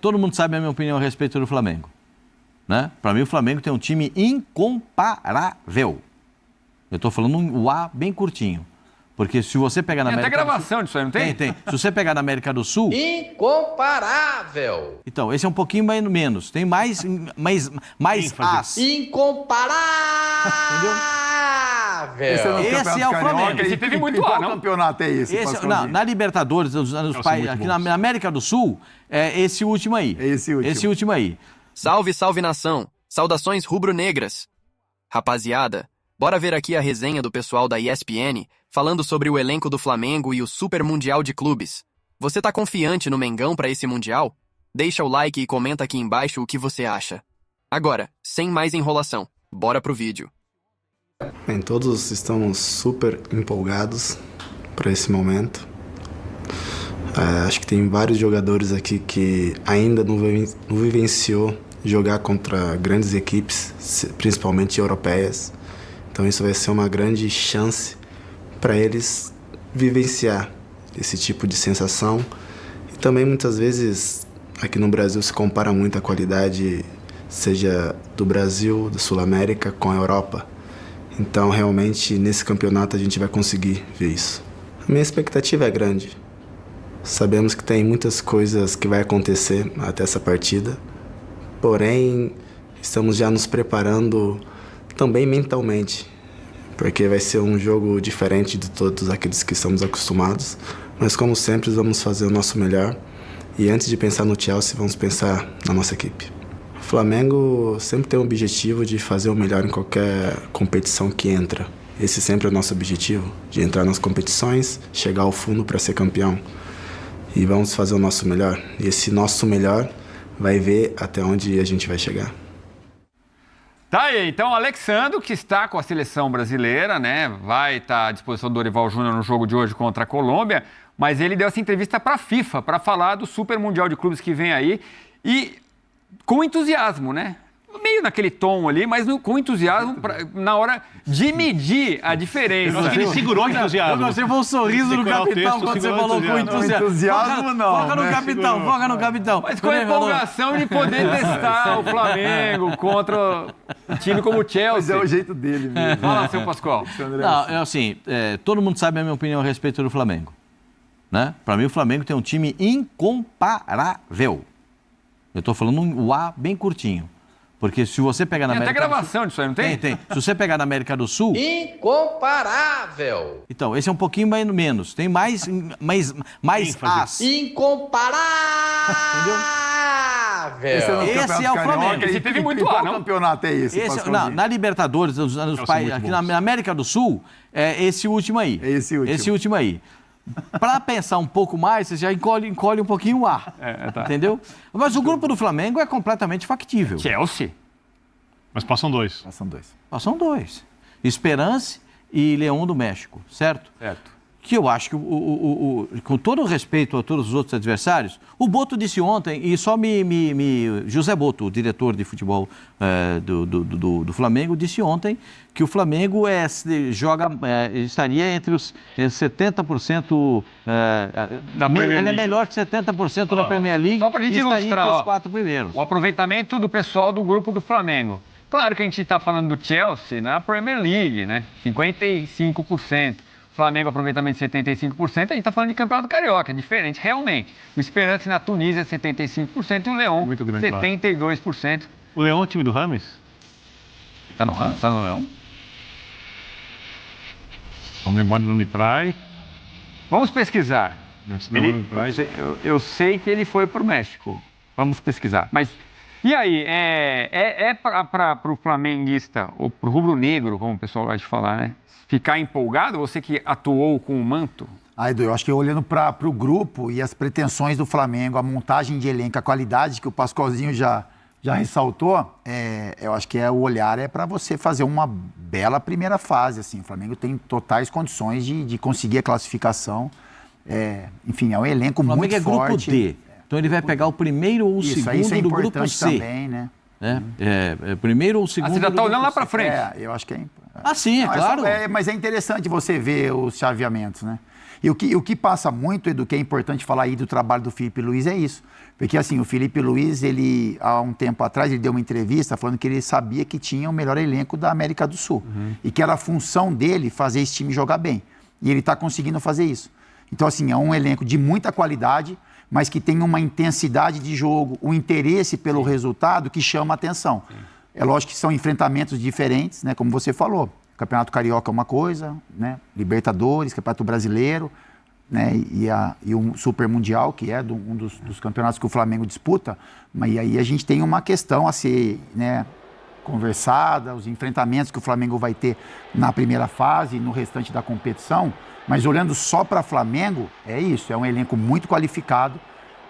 Todo mundo sabe a minha opinião a respeito do Flamengo, né? Para mim, o Flamengo tem um time incomparável. Eu estou falando um A bem curtinho. Porque se você pegar na América Tem até gravação disso aí, não tem? Tem. Se você pegar na América do Sul... Incomparável. Então, esse é um pouquinho menos. Tem mais As. Incomparável. Esse é o Flamengo. Esse teve muito A, não? Campeonato é esse? Na Libertadores, aqui na América do Sul, é esse último aí. Esse último aí. Salve, salve nação! Saudações rubro-negras! Rapaziada, bora ver aqui a resenha do pessoal da ESPN falando sobre o elenco do Flamengo e o Super Mundial de Clubes. Você tá confiante no Mengão pra esse Mundial? Deixa o like e comenta aqui embaixo o que você acha. Agora, sem mais enrolação, bora pro vídeo. Bem, todos estamos super empolgados para esse momento. Acho que tem vários jogadores aqui que ainda não vivenciou jogar contra grandes equipes, principalmente europeias. Então isso vai ser uma grande chance para eles vivenciar esse tipo de sensação. E também muitas vezes aqui no Brasil se compara muito a qualidade, seja do Brasil, da Sul-América com a Europa. Então realmente nesse campeonato a gente vai conseguir ver isso. A minha expectativa é grande. Sabemos que tem muitas coisas que vai acontecer até essa partida. Porém, estamos já nos preparando também mentalmente, porque vai ser um jogo diferente de todos aqueles que estamos acostumados. Mas, como sempre, vamos fazer o nosso melhor. E antes de pensar no Chelsea, vamos pensar na nossa equipe. O Flamengo sempre tem o objetivo de fazer o melhor em qualquer competição que entra. Esse sempre é o nosso objetivo, de entrar nas competições, chegar ao fundo para ser campeão. E vamos fazer o nosso melhor. E esse nosso melhor vai ver até onde a gente vai chegar. Tá aí, então o Alexandro, que está com a seleção brasileira, né? Vai estar à disposição do Dorival Júnior no jogo de hoje contra a Colômbia, mas ele deu essa entrevista para a FIFA, para falar do Super Mundial de Clubes que vem aí, e com entusiasmo, né? Meio naquele tom ali, mas com entusiasmo na hora de medir a diferença. Ele segurou o entusiasmo. Você foi um sorriso do capitão quando você falou com entusiasmo. Entusiasmo não. Foca no capitão, foca no capitão. Mas com a empolgação de poder testar o Flamengo contra um time como o Chelsea. Mas é o jeito dele mesmo. Fala, seu Pascoal. Não, é assim, todo mundo sabe a minha opinião a respeito do Flamengo, né? Para mim, o Flamengo tem um time incomparável. Eu estou falando um A bem curtinho. Porque se você pegar na América... Tem até gravação disso aí, não tem? Tem. Se você pegar na América do Sul... Incomparável. Então, esse é um pouquinho menos. Tem mais As. Incomparável. Esse é o Flamengo. Esse teve muito Qual A, não? campeonato é esse? Na Libertadores, aqui na América do Sul, é esse último aí. Esse último aí. Para pensar um pouco mais, você já encolhe um pouquinho o ar. Tá. Entendeu? Mas o grupo do Flamengo é completamente factível. Chelsea. Mas passam dois. São dois. Esperance e Leão do México, certo? Certo. Que eu acho que, com todo o respeito a todos os outros adversários, o Boto disse ontem, e só José Boto, o diretor de futebol do Flamengo, disse ontem que o Flamengo estaria entre os 70%, ele é melhor que 70% na Premier League, só pra gente ilustrar, os 4 primeiros. O aproveitamento do pessoal do grupo do Flamengo. Claro que a gente está falando do Chelsea na Premier League, né? 55%. Flamengo aproveitamento de 75%, a gente está falando de Campeonato Carioca, é diferente, realmente. O Esperance na Tunísia, 75%, e o Leão, muito grande, 72%. O Leão é o time do Rames? Tá no Leão? A memória não me trai. Vamos pesquisar. Eu sei que ele foi para o México. Vamos pesquisar. Mas, e aí, para o flamenguista, ou para o rubro-negro, como o pessoal gosta de falar, né? Ficar empolgado, você que atuou com o manto? Edu, eu acho que olhando para o grupo e as pretensões do Flamengo, a montagem de elenco, a qualidade que o Pascoalzinho já ressaltou, eu acho que o olhar é para você fazer uma bela primeira fase. Assim. O Flamengo tem totais condições de conseguir a classificação. Enfim, é um elenco muito forte. O Flamengo é grupo D. Então ele vai pegar o primeiro ou o segundo do grupo C. Também, né? Primeiro ou segundo. Você já está olhando lá para frente. Eu acho que é importante. Sim, é claro. Mas é interessante você ver os chaveamentos, né? E o que passa muito, Edu, que é importante falar aí do trabalho do Felipe Luiz, é isso. Porque, assim, o Felipe Luiz, ele, há um tempo atrás, ele deu uma entrevista falando que ele sabia que tinha o melhor elenco da América do Sul. E que era a função dele fazer esse time jogar bem. E ele está conseguindo fazer isso. Então, assim, é um elenco de muita qualidade, mas que tem uma intensidade de jogo, um interesse pelo resultado que chama a atenção. É lógico que são enfrentamentos diferentes, né? Como você falou. Campeonato Carioca é uma coisa, né? Libertadores, Campeonato Brasileiro, né? E o Super Mundial, que é um dos campeonatos que o Flamengo disputa. Mas aí a gente tem uma questão a ser, né, conversada, os enfrentamentos que o Flamengo vai ter na primeira fase e no restante da competição. Mas olhando só para Flamengo, é isso, é um elenco muito qualificado.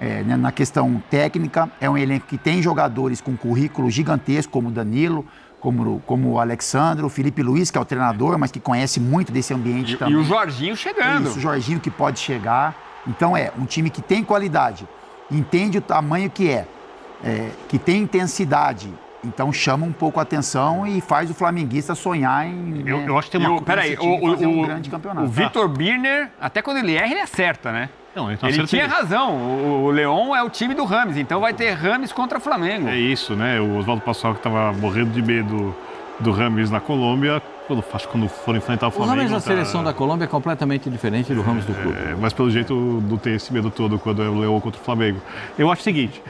Né, na questão técnica, é um elenco que tem jogadores com currículo gigantesco, como o Danilo, como o Alexandre, o Felipe Luiz, que é o treinador, mas que conhece muito desse ambiente também. E o Jorginho chegando. Isso, o Jorginho que pode chegar. Então é um time que tem qualidade, entende o tamanho que tem intensidade. Então chama um pouco a atenção e faz o flamenguista sonhar em... Eu acho que tem uma... Peraí, fazer um grande campeonato. O Vitor Birner, até quando ele erra, ele acerta, né? Não, então ele tinha razão. O Leão é o time do Rames, então vai ter Rames contra Flamengo. É isso, né? O Oswaldo Passoal, que estava morrendo de medo do Rames na Colômbia, quando for enfrentar o Flamengo... O Rames na seleção da Colômbia é completamente diferente do Rames do clube. Mas pelo jeito não tem esse medo todo quando é o Leão contra o Flamengo. Eu acho o seguinte...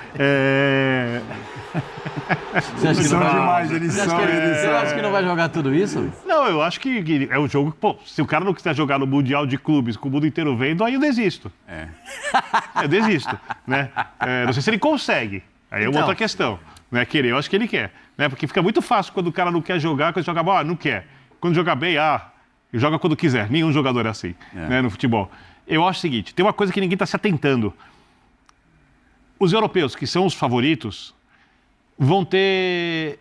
Eles são demais, eles são. Você acha que não vai jogar tudo isso? Não, eu acho que é um jogo que, pô, se o cara não quiser jogar no Mundial de Clubes com o mundo inteiro vendo, aí eu desisto. Eu desisto, né? Não sei se ele consegue, aí é uma outra questão. Né? Querer, eu acho que ele quer. Né? Porque fica muito fácil quando o cara não quer jogar, quando joga bola, não quer. Quando joga bem, joga quando quiser. Nenhum jogador é assim, né, no futebol. Eu acho o seguinte, tem uma coisa que ninguém está se atentando. Os europeus, que são os favoritos, vão ter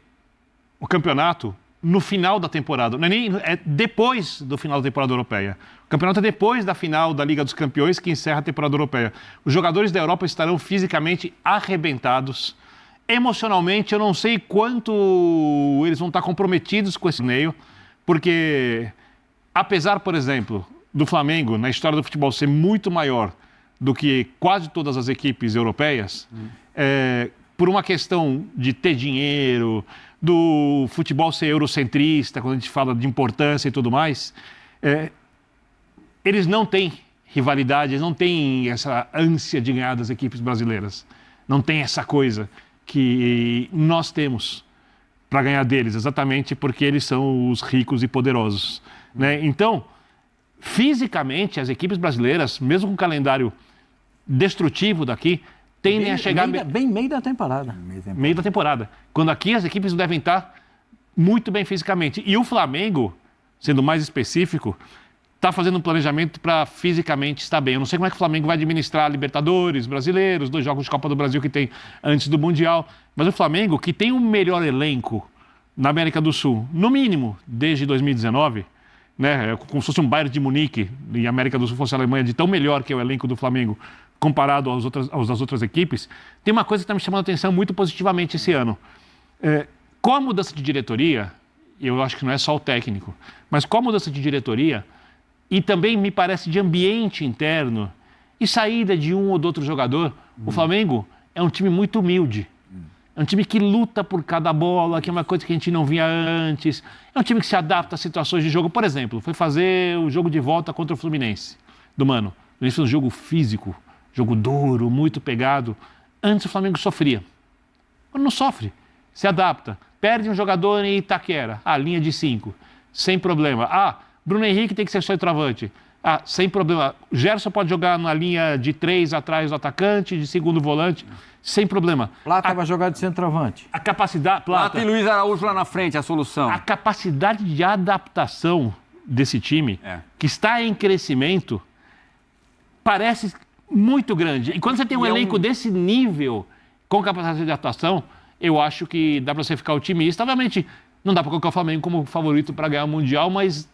o campeonato no final da temporada. Não é depois do final da temporada europeia. O campeonato é depois da final da Liga dos Campeões, que encerra a temporada europeia. Os jogadores da Europa estarão fisicamente arrebentados. Emocionalmente, eu não sei quanto eles vão estar comprometidos com esse torneio, porque, apesar, por exemplo, do Flamengo, na história do futebol, ser muito maior do que quase todas as equipes europeias, por uma questão de ter dinheiro, do futebol ser eurocentrista, quando a gente fala de importância e tudo mais, eles não têm rivalidade, eles não têm essa ânsia de ganhar das equipes brasileiras. Não tem essa coisa que nós temos para ganhar deles, exatamente porque eles são os ricos e poderosos. Né? Então, fisicamente, as equipes brasileiras, mesmo com o calendário destrutivo daqui, tendem a chegar... Meio da temporada. Meio da temporada. Quando aqui as equipes devem estar muito bem fisicamente. E o Flamengo, sendo mais específico, está fazendo um planejamento para fisicamente estar bem. Eu não sei como é que o Flamengo vai administrar Libertadores, Brasileiros, 2 jogos de Copa do Brasil que tem antes do Mundial. Mas o Flamengo, que tem o melhor elenco na América do Sul, no mínimo, desde 2019... Né, como se fosse um Bayern de Munique e a América do Sul fosse a Alemanha, de tão melhor que é o elenco do Flamengo comparado às outras equipes, tem uma coisa que está me chamando a atenção muito positivamente esse ano. Com a mudança de diretoria, eu acho que não é só o técnico, mas com a mudança de diretoria e também me parece de ambiente interno e saída de um ou do outro jogador, o Flamengo é um time muito humilde. É um time que luta por cada bola, que é uma coisa que a gente não via antes. É um time que se adapta a situações de jogo. Por exemplo, foi fazer o jogo de volta contra o Fluminense, do Mano. Ele fez um jogo físico, jogo duro, muito pegado. Antes o Flamengo sofria. Quando não sofre, se adapta. Perde um jogador em Itaquera, linha de 5, sem problema. Bruno Henrique tem que ser centroavante. Sem problema. Gerson pode jogar na linha de 3 atrás do atacante, de segundo volante, sem problema. Plata vai jogar de centroavante. A capacidade... Plata e Luiz Araújo lá na frente, a solução. A capacidade de adaptação desse time, que está em crescimento, parece muito grande. E quando você tem um elenco desse nível, com capacidade de atuação, eu acho que dá para você ficar otimista. Obviamente, não dá para colocar o Flamengo como favorito para ganhar o Mundial, mas...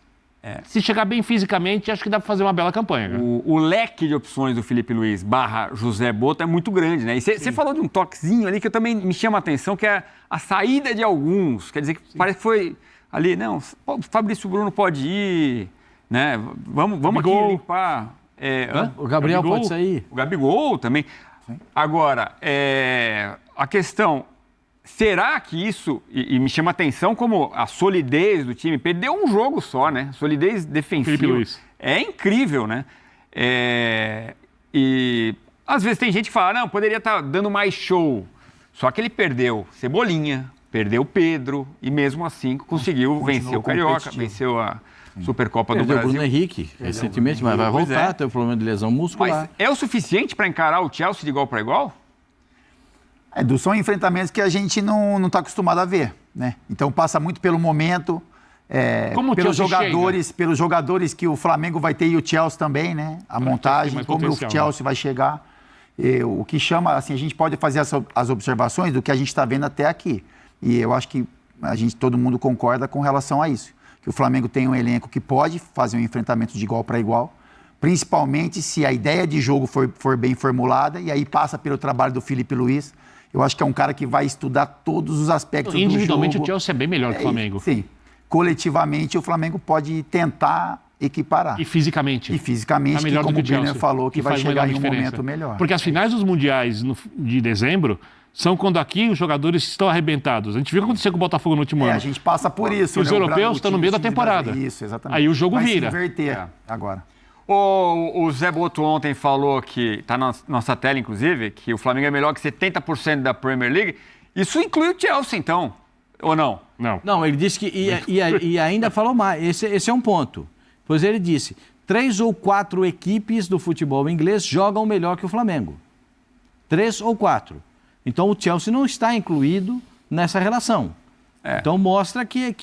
Se chegar bem fisicamente, acho que dá para fazer uma bela campanha. O leque de opções do Felipe Luiz / José Boto é muito grande, né? E você falou de um toquezinho ali que eu também me chama a atenção, que é a saída de alguns. Quer dizer, que parece que foi ali, não, o Fabrício Bruno pode ir, né? Vamos aqui limpar. O Gabriel pode sair. O Gabigol também. Sim. Agora, a questão, será que isso, e me chama a atenção como a solidez do time, perdeu um jogo só, né? Solidez defensiva. Felipe Luiz. É incrível, né? E às vezes tem gente que fala, não, poderia estar dando mais show. Só que ele perdeu Cebolinha, perdeu Pedro e mesmo assim conseguiu vencer o Carioca, venceu a Supercopa do Brasil. O Bruno Henrique, recentemente, mas vai voltar, tem um problema de lesão muscular. Mas é o suficiente para encarar o Chelsea de igual para igual? São enfrentamentos que a gente não está acostumado a ver, né? Então passa muito pelo momento, pelos jogadores que o Flamengo vai ter e o Chelsea também, né? A montagem, como o Chelsea vai chegar. O que chama, assim, a gente pode fazer as observações do que a gente está vendo até aqui. E eu acho que todo mundo concorda com relação a isso. Que o Flamengo tem um elenco que pode fazer um enfrentamento de igual para igual, principalmente se a ideia de jogo for bem formulada, e aí passa pelo trabalho do Felipe Luiz. Eu acho que é um cara que vai estudar todos os aspectos do jogo. Individualmente o Chelsea é bem melhor que o Flamengo. Sim. Coletivamente o Flamengo pode tentar equiparar. E fisicamente. Tá melhor como o Brenner falou, que vai chegar em um momento melhor. Porque as finais dos mundiais de dezembro são quando aqui os jogadores estão arrebentados. A gente viu o que aconteceu com o Botafogo no último ano. A gente passa por isso. Os europeus estão no meio da temporada. Isso, exatamente. Aí o jogo vira. Vai se inverter agora. O Zé Boto ontem falou que, está na nossa tela inclusive, que o Flamengo é melhor que 70% da Premier League. Isso inclui o Chelsea, então, ou não? Não, ele disse que... E ainda falou mais, esse é um ponto. Pois ele disse, 3 ou 4 equipes do futebol inglês jogam melhor que o Flamengo. 3 ou 4. Então o Chelsea não está incluído nessa relação. Então mostra que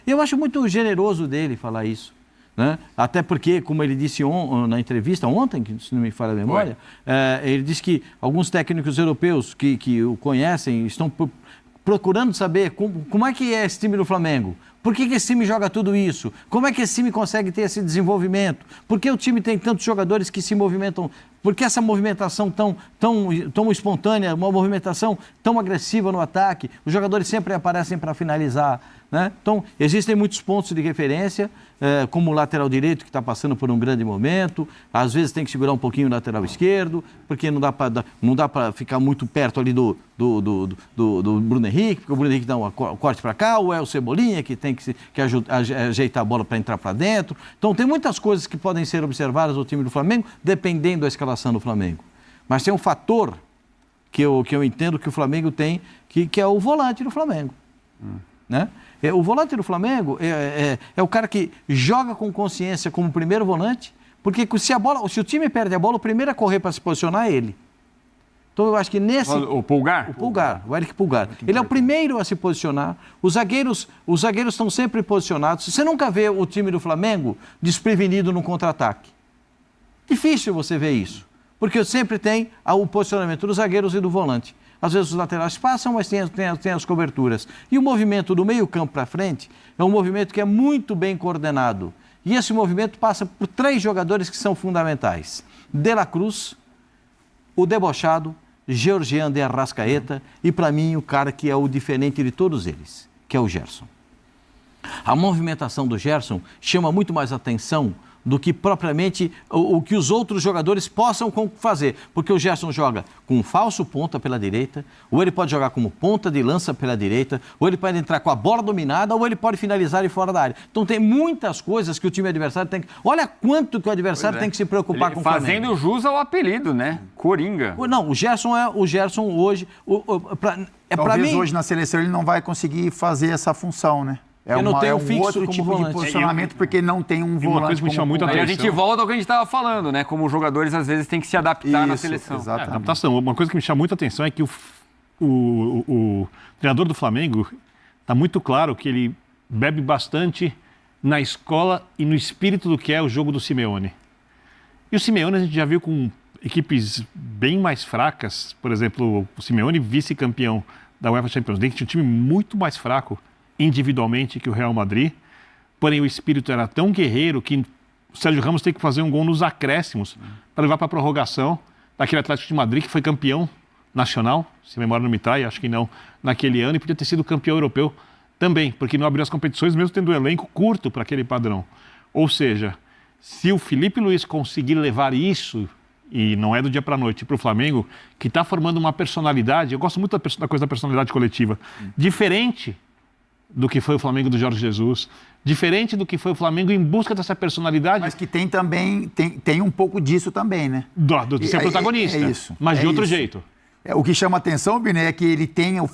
eu acho muito generoso dele falar isso. Né? Até porque, como ele disse na entrevista ontem, que se não me falha a memória, ele disse que alguns técnicos europeus que o conhecem estão procurando saber como é que é esse time do Flamengo. Por que esse time joga tudo isso? Como é que esse time consegue ter esse desenvolvimento? Por que o time tem tantos jogadores que se movimentam? Por que essa movimentação tão espontânea, uma movimentação tão agressiva no ataque? Os jogadores sempre aparecem para finalizar. Né? Então, existem muitos pontos de referência, como o lateral direito, que está passando por um grande momento. Às vezes tem que segurar um pouquinho o lateral esquerdo, porque não dá para ficar muito perto ali do Bruno Henrique, porque o Bruno Henrique dá um corte para cá, ou é o Cebolinha que tem que ajeitar a bola para entrar para dentro. Então, tem muitas coisas que podem ser observadas no time do Flamengo, dependendo da escalação do Flamengo. Mas tem um fator que eu entendo que o Flamengo tem, que é o volante do Flamengo. Né? O volante do Flamengo é o cara que joga com consciência como primeiro volante, porque se o time perde a bola, o primeiro a correr para se posicionar é ele. Então eu acho que nesse... O Pulgar? O Eric Pulgar. Ele é o primeiro a se posicionar. Os zagueiros estão sempre posicionados. Você nunca vê o time do Flamengo desprevenido no contra-ataque. Difícil você ver isso, porque sempre tem o posicionamento dos zagueiros e do volante. Às vezes os laterais passam, mas tem as coberturas. E o movimento do meio-campo para frente é um movimento que é muito bem coordenado. E esse movimento passa por 3 jogadores que são fundamentais. De la Cruz, o debochado, Georgian de Arrascaeta e, para mim, o cara que é o diferente de todos eles, que é o Gerson. A movimentação do Gerson chama muito mais atenção do que propriamente o que os outros jogadores possam fazer. Porque o Gerson joga com um falso ponta pela direita, ou ele pode jogar como ponta de lança pela direita, ou ele pode entrar com a bola dominada, ou ele pode finalizar de fora da área. Então tem muitas coisas que o time adversário tem que... Olha quanto que o adversário tem que se preocupar com o Flamengo. Fazendo jus ao apelido, né? Coringa. Não, o Gerson hoje... Talvez hoje na seleção ele não vai conseguir fazer essa função, né? Não tem um fixo outro tipo volante. de posicionamento, porque não tem um volante. Uma coisa que me chama muito a Aí atenção. a gente volta ao que a gente estava falando, né? Como os jogadores às vezes têm que se adaptar na seleção. Exatamente. Adaptação. Uma coisa que me chama muito a atenção é que o treinador do Flamengo está muito claro que ele bebe bastante na escola e no espírito do que é o jogo do Simeone. E o Simeone a gente já viu com equipes bem mais fracas, por exemplo, o Simeone vice-campeão da UEFA Champions League, tinha um time muito mais fraco individualmente que o Real Madrid, porém o espírito era tão guerreiro que o Sérgio Ramos tem que fazer um gol nos acréscimos para levar para a prorrogação daquele Atlético de Madrid que foi campeão nacional, se a memória não me trai, acho que não, naquele ano, e podia ter sido campeão europeu também, porque não abriu as competições mesmo tendo um elenco curto para aquele padrão. Ou seja, Se o Felipe Luiz conseguir levar isso, e não é do dia para a noite, para o Flamengo, que está formando uma personalidade, eu gosto muito da coisa da personalidade coletiva, diferente do que foi o Flamengo do Jorge Jesus, diferente do que foi o Flamengo em busca dessa personalidade. Mas que tem também, tem um pouco disso também, né? De ser protagonista, isso, mas de outro isso. jeito. O que chama atenção, Biné, é que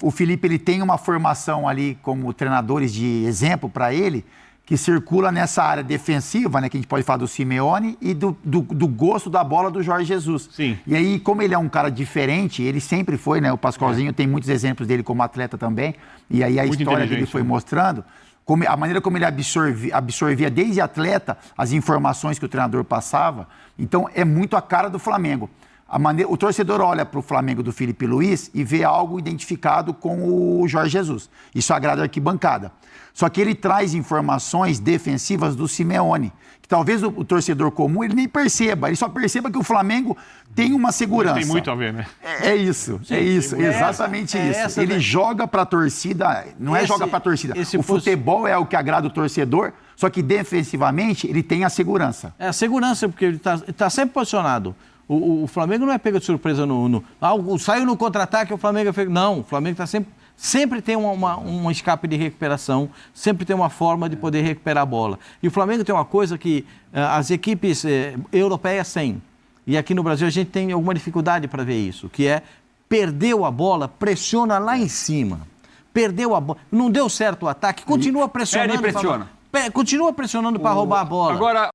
o Felipe ele tem uma formação ali como treinadores de exemplo para ele, que circula nessa área defensiva, né, que a gente pode falar do Simeone e do gosto da bola do Jorge Jesus. Sim. E aí, como ele é um cara diferente, ele sempre foi, né? O Pascoalzinho tem muitos exemplos dele como atleta também, e aí a Muito história dele foi mostrando a maneira como ele absorvia desde atleta as informações que o treinador passava. Então, é muito a cara do Flamengo. O torcedor olha para o Flamengo do Felipe Luiz e vê algo identificado com o Jorge Jesus. Isso agrada a arquibancada. Só que ele traz informações defensivas do Simeone, que talvez o torcedor comum ele nem perceba. Ele só perceba que o Flamengo tem uma segurança. Tem muito a ver, né? É isso, exatamente isso. Ele joga para a torcida, joga para a torcida. O futebol é o que agrada o torcedor, só que defensivamente ele tem a segurança. É a segurança, porque ele tá sempre posicionado. O Flamengo não é pego de surpresa saiu no contra-ataque, o Flamengo é pego. Não, o Flamengo está sempre tem um escape de recuperação, sempre tem uma forma de poder recuperar a bola. E o Flamengo tem uma coisa que as equipes europeias têm. E aqui no Brasil a gente tem alguma dificuldade para ver isso, que é perdeu a bola, pressiona lá em cima. Perdeu a bola, não deu certo o ataque, continua pressionando. Pressiona. Continua pressionando para roubar a bola. Agora,